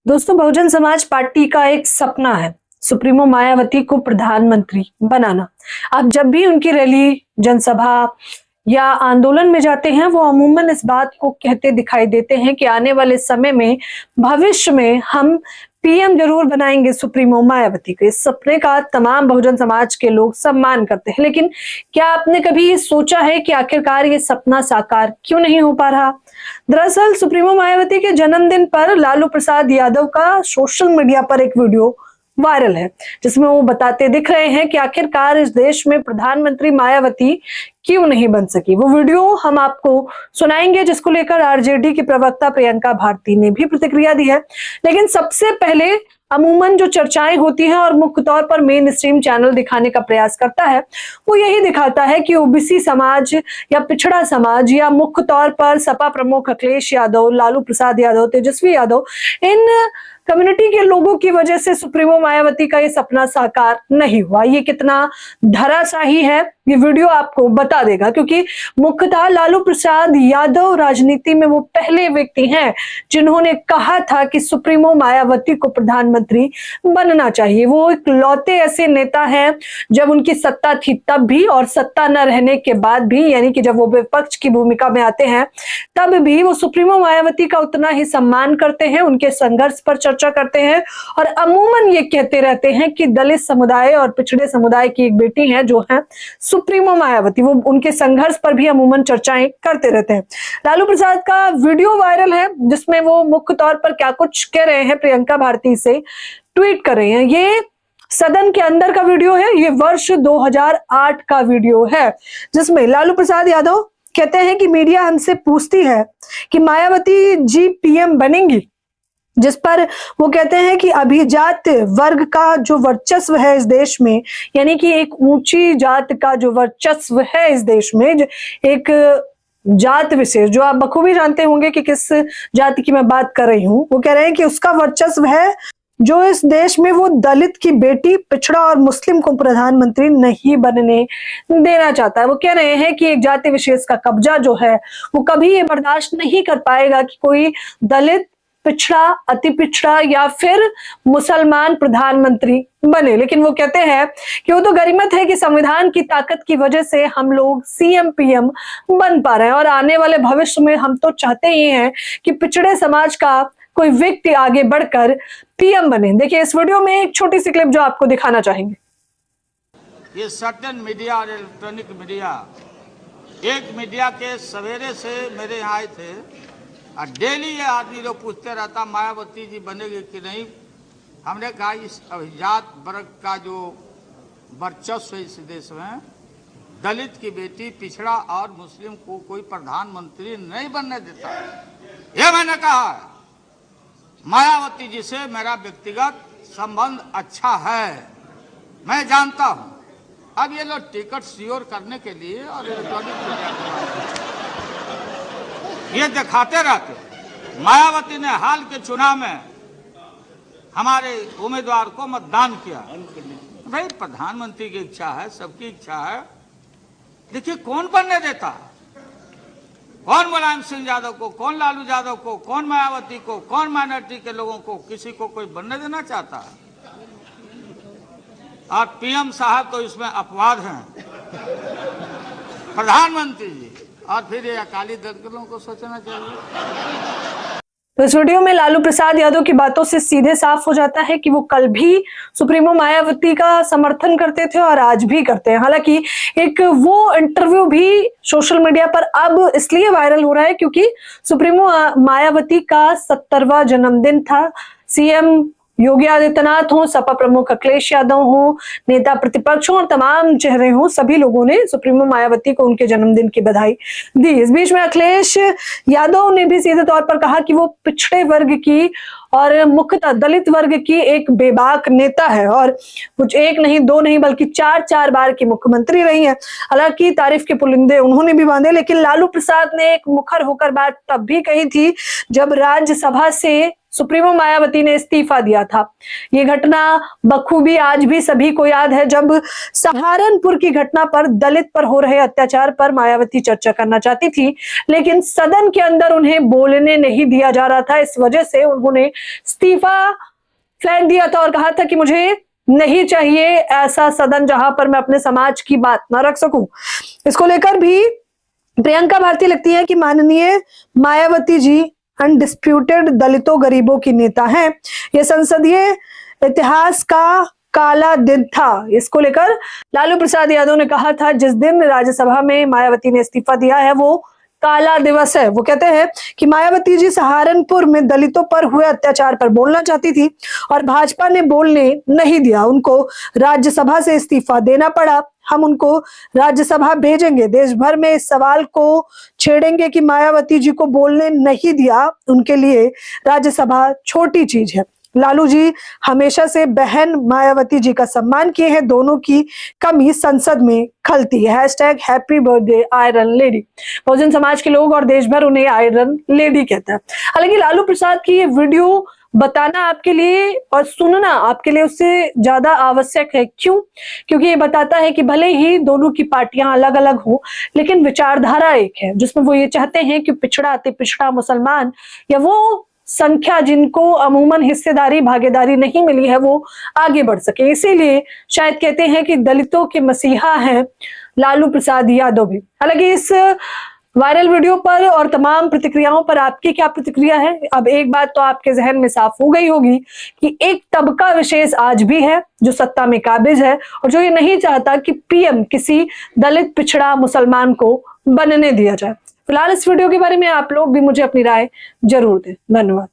दोस्तों, बहुजन समाज पार्टी का एक सपना है सुप्रीमो मायावती को प्रधानमंत्री बनाना। आप जब भी उनकी रैली, जनसभा या आंदोलन में जाते हैं, वो अमूमन इस बात को कहते दिखाई देते हैं कि आने वाले समय में, भविष्य में हम पीएम जरूर बनाएंगे सुप्रीमो मायावती को। इस सपने का तमाम बहुजन समाज के लोग सम्मान करते हैं, लेकिन क्या आपने कभी ये सोचा है कि आखिरकार ये सपना साकार क्यों नहीं हो पा रहा? दरअसल सुप्रीमो मायावती के जन्मदिन पर लालू प्रसाद यादव का सोशल मीडिया पर एक वीडियो वायरल है, जिसमें वो बताते दिख रहे हैं कि आखिरकार इस देश में प्रधानमंत्री मायावती क्यों नहीं बन सकी। वो वीडियो हम आपको सुनाएंगे, जिसको लेकर आरजेडी की प्रवक्ता प्रियंका भारती ने भी प्रतिक्रिया दी है। लेकिन सबसे पहले अमूमन जो चर्चाएं होती हैं और मुख्य तौर पर मेन स्ट्रीम चैनल दिखाने का प्रयास करता है, वो यही दिखाता है कि ओबीसी समाज या पिछड़ा समाज या मुख्य तौर पर सपा प्रमुख अखिलेश यादव, लालू प्रसाद यादव, तेजस्वी यादव, इन कम्युनिटी के लोगों की वजह से सुप्रीमो मायावती का ये सपना साकार नहीं हुआ। ये कितना धराशाही है, ये वीडियो आपको बता देगा, क्योंकि मुख्यतः लालू प्रसाद यादव राजनीति में वो पहले व्यक्ति हैं जिन्होंने कहा था कि सुप्रीमो मायावती को प्रधानमंत्री बनना चाहिए। वो एक लौते ऐसे नेता हैं, जब उनकी सत्ता थी तब भी और सत्ता न रहने के बाद भी, यानी कि जब वो विपक्ष की भूमिका में आते हैं तब भी वो सुप्रीमो मायावती का उतना ही सम्मान करते हैं, उनके संघर्ष पर चर्चा करते हैं और अमूमन ये कहते रहते हैं कि दलित समुदाय और पिछड़े समुदाय की एक बेटी है जो है सुप्रीमो मायावती। वो उनके संघर्ष पर भी अमूमन चर्चाएं करते रहते हैं। लालू प्रसाद का वीडियो वायरल है, जिसमें वो मुख्य तौर पर क्या कुछ कह रहे हैं, प्रियंका भारती से ट्वीट कर रहे हैं। ये सदन के अंदर का वीडियो है, ये वर्ष 2008 का वीडियो है, जिसमें लालू प्रसाद यादव कहते हैं कि मीडिया हमसे पूछती है कि मायावती जी पीएम बनेंगी, जिस पर वो कहते हैं कि अभिजात वर्ग का जो वर्चस्व है इस देश में, यानी कि एक ऊंची जात का जो वर्चस्व है इस देश में, एक जात विशेष, जो आप बखूबी जानते होंगे कि किस जाति की मैं बात कर रही हूं, वो कह रहे हैं कि उसका वर्चस्व है जो इस देश में वो दलित की बेटी, पिछड़ा और मुस्लिम को प्रधानमंत्री नहीं बनने देना चाहता है। वो कह रहे हैं कि एक जाति विशेष का कब्जा जो है वो कभी ये बर्दाश्त नहीं कर पाएगा कि कोई दलित, पिछड़ा, अति पिछड़ा या फिर मुसलमान प्रधानमंत्री बने। लेकिन वो कहते हैं कि वो तो गरिमत है कि संविधान की ताकत की वजह से हम लोग सीएम पीएम बन पा रहे हैं और आने वाले भविष्य में हम तो चाहते ही हैं कि पिछड़े समाज का कोई व्यक्ति आगे बढ़कर पीएम बने। देखिए इस वीडियो में एक छोटी सी क्लिप जो आपको दिखाना चाहेंगे। ये सर्टेन मीडिया और इलेक्ट्रॉनिक मीडिया, एक मीडिया के सवेरे से मेरे यहाँ आए थे और डेली ये आदमी लोग पूछते रहता मायावती जी बनेगी कि नहीं। हमने कहा इस अभिजात वर्ग का जो वर्चस्व है इस देश में, दलित की बेटी, पिछड़ा और मुस्लिम को कोई प्रधानमंत्री नहीं बनने देता। ये मैंने कहा है। मायावती जी से मेरा व्यक्तिगत संबंध अच्छा है, मैं जानता हूं। अब ये लोग टिकट सियोर करने के लिए और इलेक्ट्रॉनिक मीडिया ये दिखाते रहते। मायावती ने हाल के चुनाव में हमारे उम्मीदवार को मतदान किया। भाई प्रधानमंत्री की इच्छा है, सबकी इच्छा है, देखिए कौन बनने देता? कौन मुलायम सिंह यादव को, कौन लालू यादव को, कौन मायावती को, कौन माइनॉरिटी के लोगों को, किसी को कोई बनने देना चाहता है? और पीएम साहब तो इसमें अपवाद हैं, प्रधानमंत्री जी, और फिर ये अकाली दल के लोगों को सोचना चाहिए। तो इस वीडियो में लालू प्रसाद यादव की बातों से सीधे साफ हो जाता है कि वो कल भी सुप्रीमो मायावती का समर्थन करते थे और आज भी करते हैं। हालांकि एक वो इंटरव्यू भी सोशल मीडिया पर अब इसलिए वायरल हो रहा है क्योंकि सुप्रीमो मायावती का 70वां जन्मदिन था। सीएम योगी आदित्यनाथ हो, सपा प्रमुख अखिलेश यादव हो, नेता प्रतिपक्ष हो और तमाम चेहरे हो, सभी लोगों ने सुप्रीमो मायावती को उनके जन्मदिन की बधाई दी। इस बीच में अखिलेश यादव ने भी सीधे तौर पर कहा कि वो पिछड़े वर्ग की और मुख्यतः दलित वर्ग की एक बेबाक नेता है और कुछ एक नहीं, दो नहीं, बल्कि 4 बार की मुख्यमंत्री रही है। हालांकि तारीफ के पुलिंदे उन्होंने भी बांधे, लेकिन लालू प्रसाद ने एक मुखर होकर बात तब भी कही थी जब राज्यसभा से सुप्रीमो मायावती ने इस्तीफा दिया था। ये घटना बखूबी आज भी सभी को याद है, जब सहारनपुर की घटना पर, दलित पर हो रहे अत्याचार पर मायावती चर्चा करना चाहती थी, लेकिन सदन के अंदर उन्हें बोलने नहीं दिया जा रहा था। इस वजह से उन्होंने इस्तीफा फेंक दिया था और कहा था कि मुझे नहीं चाहिए ऐसा सदन जहां पर मैं अपने समाज की बात ना रख सकूं। इसको लेकर भी प्रियंका भारती लगती है कि माननीय मायावती जी अनडिस्प्यूटेड दलितों गरीबों की नेता हैं। ये संसदीय इतिहास का काला दिन था। इसको लेकर लालू प्रसाद यादव ने कहा था, जिस दिन राज्यसभा में मायावती ने इस्तीफा दिया है वो काला दिवस है। वो कहते हैं कि मायावती जी सहारनपुर में दलितों पर हुए अत्याचार पर बोलना चाहती थी और भाजपा ने बोलने नहीं दिया, उनको राज्यसभा से इस्तीफा देना पड़ा। हम उनको राज्यसभा भेजेंगे, देश भर में इस सवाल को छेड़ेंगे कि मायावती जी को बोलने नहीं दिया, उनके लिए राज्यसभा छोटी चीज है। लालू जी हमेशा से बहन मायावती जी का सम्मान किए हैं, दोनों की कमी संसद में खलती है। Happy birthday iron lady. Bahujan Samaj के लोग और देश भर उन्हें आयरन लेडी कहता है। हालांकि लालू प्रसाद की ये वीडियो बताना आपके लिए और सुनना आपके लिए उससे ज्यादा आवश्यक है। क्यों? क्योंकि ये बताता है कि भले ही दोनों की पार्टियां अलग अलग हो, लेकिन विचारधारा एक है, जिसमें वो ये चाहते हैं कि पिछड़ा अति पिछड़ा मुसलमान या वो संख्या जिनको अमूमन हिस्सेदारी भागीदारी नहीं मिली है वो आगे बढ़ सके। इसीलिए शायद कहते हैं कि दलितों के मसीहा हैं लालू प्रसाद यादव भी। हालांकि इस वायरल वीडियो पर और तमाम प्रतिक्रियाओं पर आपकी क्या प्रतिक्रिया है? अब एक बात तो आपके जहन में साफ हो गई होगी कि एक तबका विशेष आज भी है जो सत्ता में काबिज है और जो ये नहीं चाहता कि पीएम किसी दलित पिछड़ा मुसलमान को बनने दिया जाए। फिलहाल इस वीडियो के बारे में आप लोग भी मुझे अपनी राय जरूर दें। धन्यवाद।